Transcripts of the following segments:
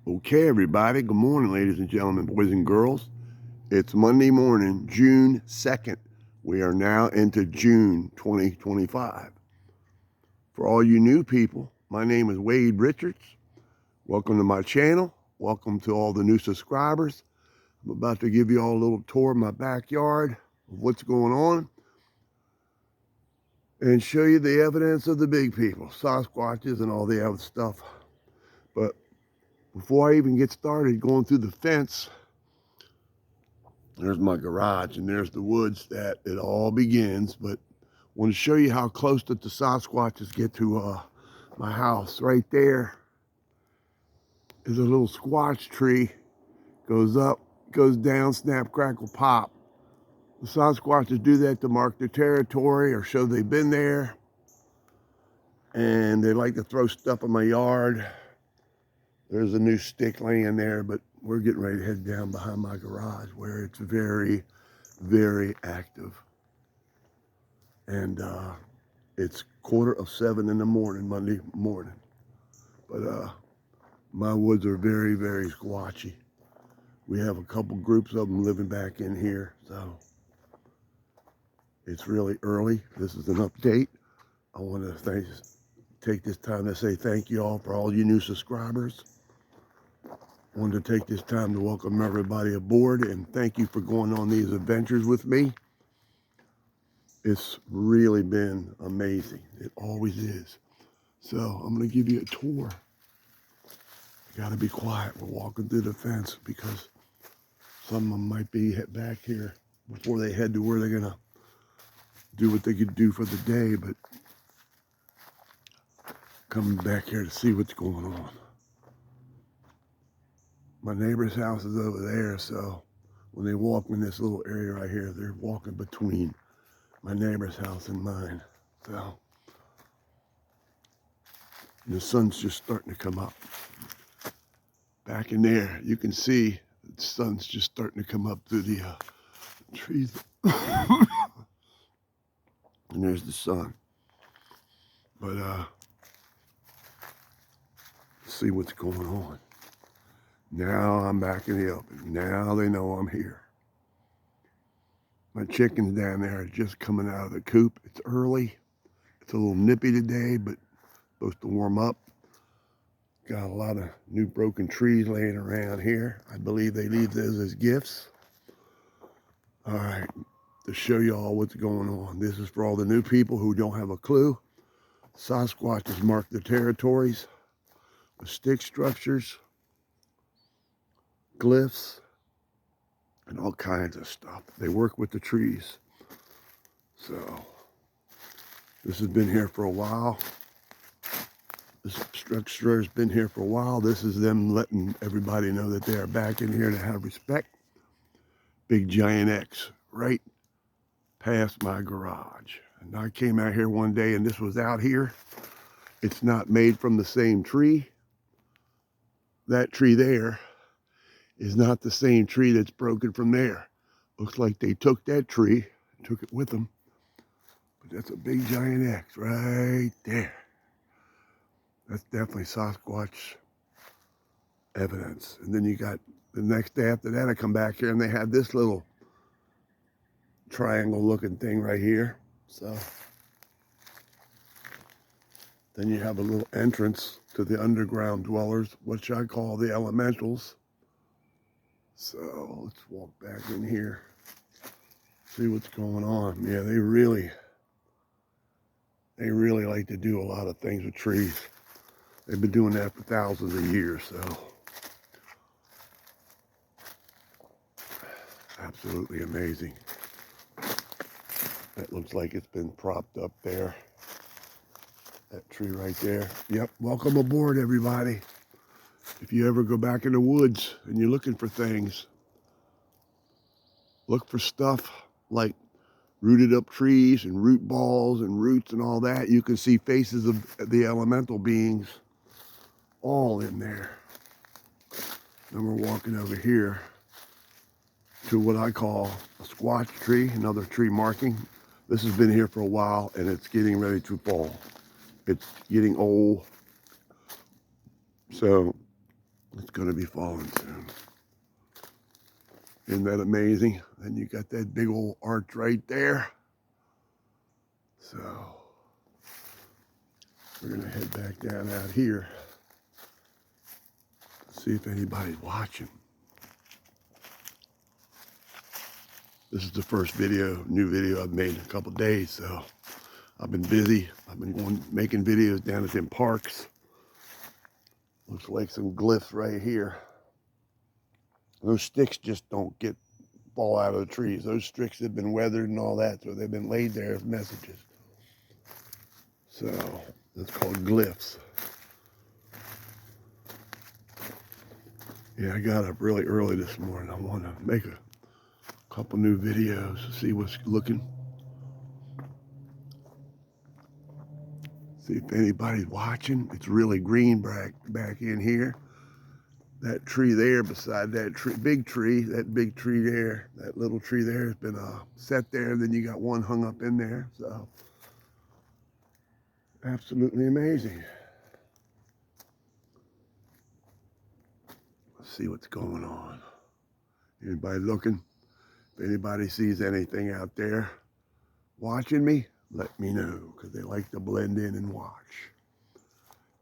Okay, everybody. Good morning, ladies and gentlemen, boys and girls. It's Monday morning, June 2nd. We are now into June 2025. For all you new people, my name is Wade Richards. Welcome to my channel. Welcome to all the new subscribers. I'm about to give you all a little tour of my backyard of what's going on and show you the evidence of the big people, Sasquatches and all the other stuff. But before I even get started going through the fence, there's my garage and there's the woods that it all begins. But I want to show you how close that the Sasquatches get to my house. Right there is a little squash tree. Goes up, goes down, snap, crackle, pop. The Sasquatches do that to mark their territory or show they've been there. And they like to throw stuff in my yard. There's a new stick laying there, but we're getting ready to head down behind my garage where it's very, very active. And it's 6:45 in the morning, Monday morning. But my woods are very, very squatchy. We have a couple groups of them living back in here, so it's really early. This is an update. I want to take this time to say thank you all for all you new subscribers. I wanted to take this time to welcome everybody aboard and thank you for going on these adventures with me. It's really been amazing. It always is. So I'm going to give you a tour. You got to be quiet. We're walking through the fence because some of them might be back here before they head to where they're going to do what they could do for the day, but coming back here to see what's going on. My neighbor's house is over there, so when they walk in this little area right here, they're walking between my neighbor's house and mine. So the sun's just starting to come up. Back in there, you can see the sun's just starting to come up through the trees. And there's the sun. But see what's going on. Now I'm back in the open. Now they know I'm here. My chickens down there are just coming out of the coop. It's early. It's a little nippy today, but supposed to warm up. Got a lot of new broken trees laying around here. I believe they leave those as gifts. All right, to show you all what's going on. This is for all the new people who don't have a clue. Sasquatches mark their territories with stick structures, glyphs, and all kinds of stuff. They work with the trees. So this has been here for a while. This structure has been here for a while. This is them letting everybody know that they are back in here to have respect. Big giant X right past my garage. And I came out here one day and this was out here. It's not made from the same tree. That tree there is not the same tree that's broken from there. Looks like they took that tree and took it with them. But that's a big giant X right there. That's definitely Sasquatch evidence. And then you got the next day after that, I come back here and they had this little triangle looking thing right here. So then you have a little entrance to the underground dwellers, which I call the elementals. So let's walk back in here, see what's going on. Yeah, they really like to do a lot of things with trees. They've been doing that for thousands of years, so absolutely amazing. That looks like it's been propped up there. That tree right there. Yep, welcome aboard, everybody. If you ever go back in the woods and you're looking for things, look for stuff like rooted up trees and root balls and roots and all that. You can see faces of the elemental beings all in there. Then we're walking over here to what I call a squash tree, another tree marking. This has been here for a while and it's getting ready to fall. It's getting old. So It's going to be falling soon. Isn't that amazing? And you got that big old arch right there. So we're going to head back down out here. See if anybody's watching. This is the first new video I've made in a couple days, so I've been busy. I've been making videos down at them parks. Looks like some glyphs right here. Those sticks just don't fall out of the trees. Those sticks have been weathered and all that, so they've been laid there as messages. So that's called glyphs. Yeah, I got up really early this morning. I want to make a couple new videos to see what's looking. See if anybody's watching. It's really green back in here. That tree there beside that tree, that big tree there, that little tree there has been set there. Then you got one hung up in there. So absolutely amazing. Let's see what's going on. Anybody looking? If anybody sees anything out there watching me, let me know, because they like to blend in and watch.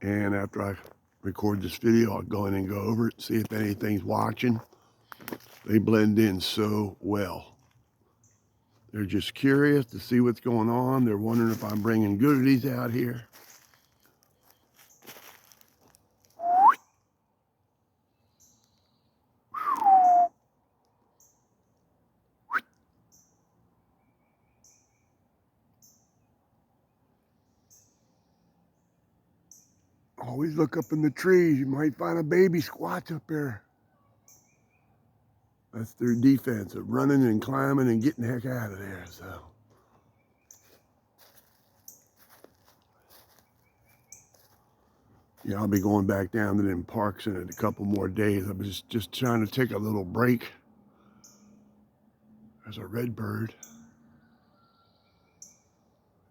And after I record this video, I'll go in and go over it, see if anything's watching. They blend in so well. They're just curious to see what's going on. They're wondering if I'm bringing goodies out here. Always look up in the trees. You might find a baby squatch up there. That's their defense of running and climbing and getting the heck out of there. So, yeah, I'll be going back down to them parks in a couple more days. I was just trying to take a little break. There's a red bird.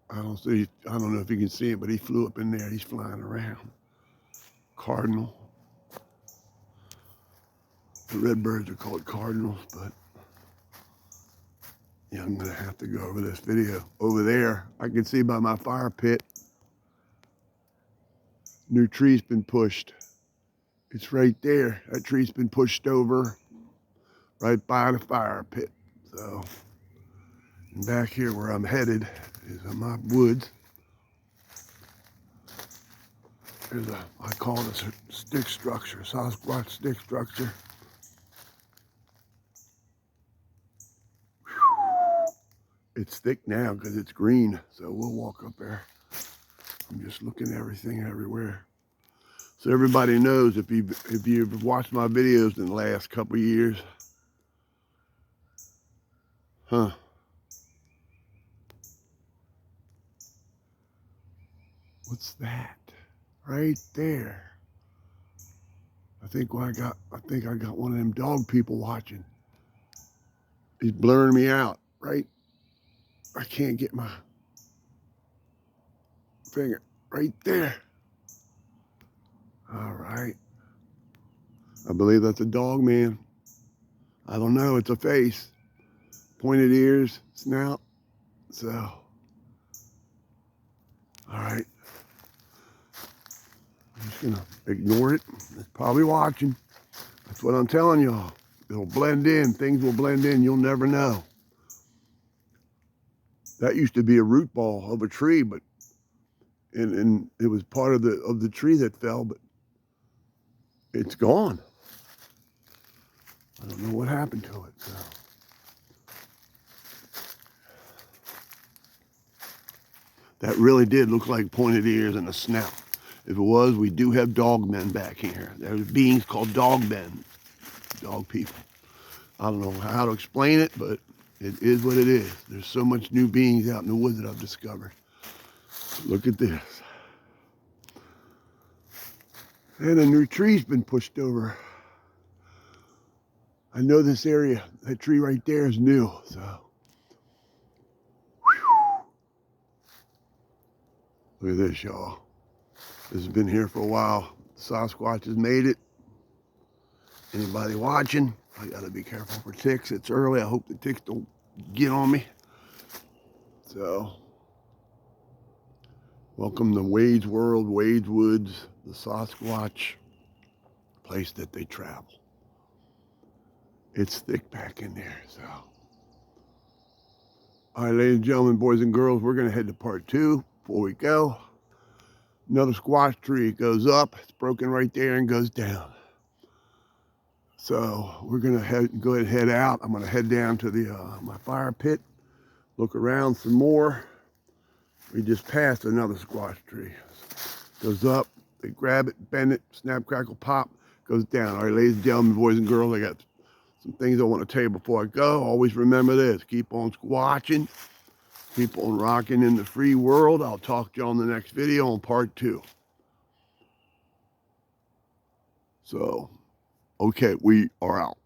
I don't know if you can see it, but he flew up in there. He's flying around. Cardinal. The red birds are called cardinals, but yeah, I'm gonna have to go over this video. Over there, I can see by my fire pit, new tree's been pushed. It's right there. That tree's been pushed over right by the fire pit. So, and back here where I'm headed is in my woods. There's I call this a stick structure, Sasquatch stick structure. It's thick now because it's green, so we'll walk up there. I'm just looking at everything everywhere. So everybody knows, if you've watched my videos in the last couple of years, what's that? Right there. I think I got one of them dog people watching. He's blurring me out, right? I can't get my finger right there. All right. I believe that's a dog, man. I don't know. It's a face. Pointed ears, snout. So, all right. I'm just gonna ignore it. It's probably watching. That's what I'm telling y'all. It'll blend in. Things will blend in. You'll never know. That used to be a root ball of a tree, but and it was part of the tree that fell, but it's gone. I don't know what happened to it. So. That really did look like pointed ears and a snout. If it was, we do have dog men back here. There's beings called dog men, dog people. I don't know how to explain it, but it is what it is. There's so much new beings out in the woods that I've discovered. Look at this. And a new tree's been pushed over. I know this area, that tree right there is new, so. Look at this, y'all. This has been here for a while. Sasquatch has made it. Anybody watching, I gotta be careful for ticks. It's early. I hope the ticks don't get on me. So, welcome to Wade's World, Wade's Woods, the Sasquatch place that they travel. It's thick back in there, so. All right, ladies and gentlemen, boys and girls, we're gonna head to part 2 before we go. Another squash tree. It goes up, it's broken right there and goes down. So we're gonna go ahead and head out. I'm gonna head down to the my fire pit, look around some more. We just passed another squash tree. Goes up, they grab it, bend it, snap, crackle, pop, goes down. All right, ladies and gentlemen, boys and girls, I got some things I want to tell you before I go. Always remember this, keep on squatching, keep on rocking in the free world. I'll talk to you on the next video on part 2. So, okay, we are out.